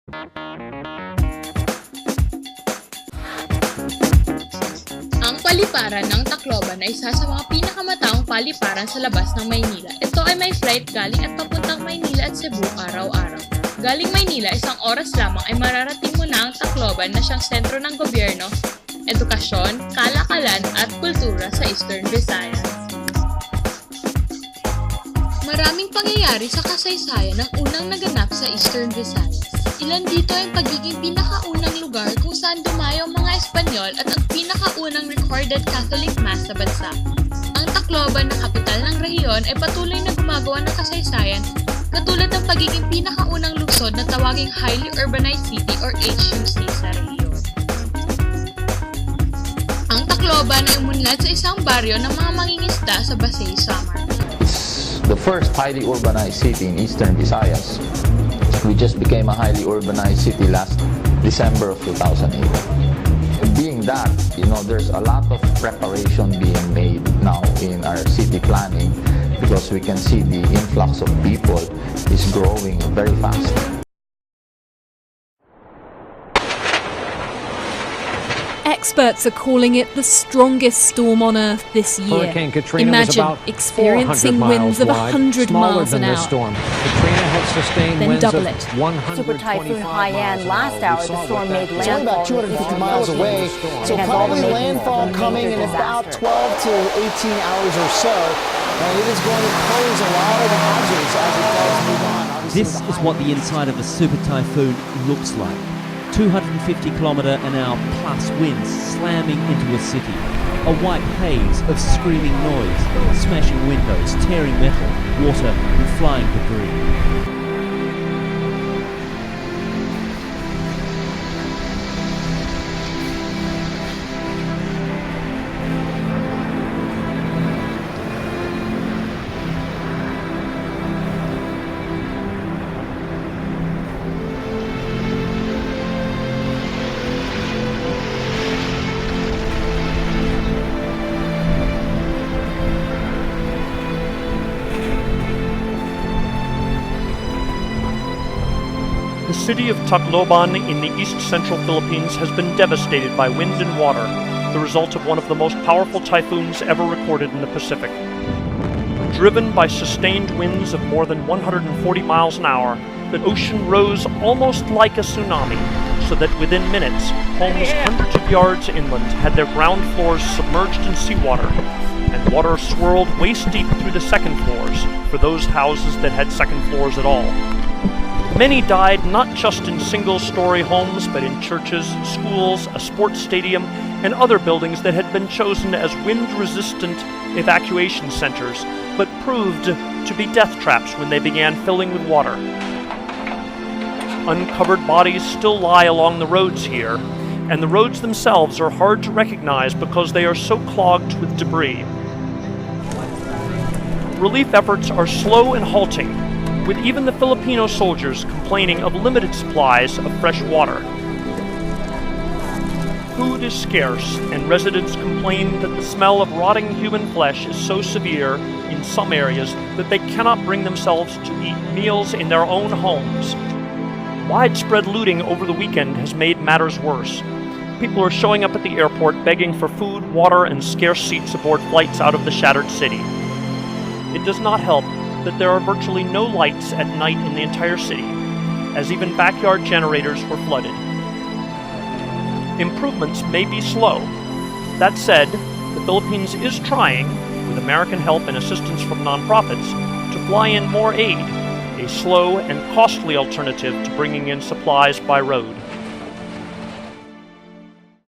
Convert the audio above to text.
Ang paliparan ng Tacloban ay isa sa mga pinakamataong paliparan sa labas ng Maynila. Ito ay may flight galing at papuntang Maynila at Cebu araw-araw. Galing Maynila, isang oras lamang ay mararating mo na ang Tacloban na siyang sentro ng gobyerno, edukasyon, kalakalan at kultura sa Eastern Visayas. Maraming pangyayari sa kasaysayan ang unang naganap sa Eastern Visayas. Ilan dito ay pagiging pinakaunang lugar kung saan dumayo ang mga Espanyol at ang pinakaunang recorded Catholic Mass sa bansa. Ang Tacloban na kapital ng rehiyon ay patuloy na gumagawa ng kasaysayan katulad ng pagiging pinakaunang lungsod na tawaging Highly Urbanized City or HUC sa rehiyon. Ang Tacloban ay umunlad sa isang baryo ng mga mangingisda sa Basay, Samar. The first highly urbanized city in Eastern Visayas. We just became a highly urbanized city last December of 2008. Being that, there's a lot of preparation being made now in our city planning because we can see the influx of people is growing very fast. Experts are calling it the strongest storm on Earth this year. Hurricane Katrina Imagine was about experiencing 400 winds of miles 100 wide, miles smaller than an this hour. storm. Katrina had sustained Then winds double of it. 125 Super Typhoon Haiyan last miles an hour, the storm made It's only landfall. about 250 miles away, so It has all probably the makings of landfall a coming major in about disaster. 12 to 18 hours or so. And it is going to pose a lot of hazards as it does move on. Obviously, This is what the inside of a super typhoon looks like. 250km/h plus winds slamming into a city. A white haze of screaming noise, smashing windows, tearing metal, water and flying debris. The city of Tacloban in the east-central Philippines has been devastated by wind and water, the result of one of the most powerful typhoons ever recorded in the Pacific. Driven by sustained winds of more than 140 miles an hour, the ocean rose almost like a tsunami, so that within minutes, homes hundreds of yards inland had their ground floors submerged in seawater, and water swirled waist-deep through the second floors for those houses that had second floors at all. Many died not just in single-story homes, but in churches, schools, a sports stadium, and other buildings that had been chosen as wind-resistant evacuation centers, but proved to be death traps when they began filling with water. Uncovered bodies still lie along the roads here, and the roads themselves are hard to recognize because they are so clogged with debris. Relief efforts are slow and halting, with even the Filipino soldiers complaining of limited supplies of fresh water. Food is scarce, and residents complain that the smell of rotting human flesh is so severe in some areas that they cannot bring themselves to eat meals in their own homes. Widespread looting over the weekend has made matters worse. People are showing up at the airport begging for food, water, and scarce seats aboard flights out of the shattered city. It does not help that there are virtually no lights at night in the entire city, as even backyard generators were flooded. Improvements may be slow. That said, the Philippines is trying, with American help and assistance from nonprofits, to fly in more aid, a slow and costly alternative to bringing in supplies by road.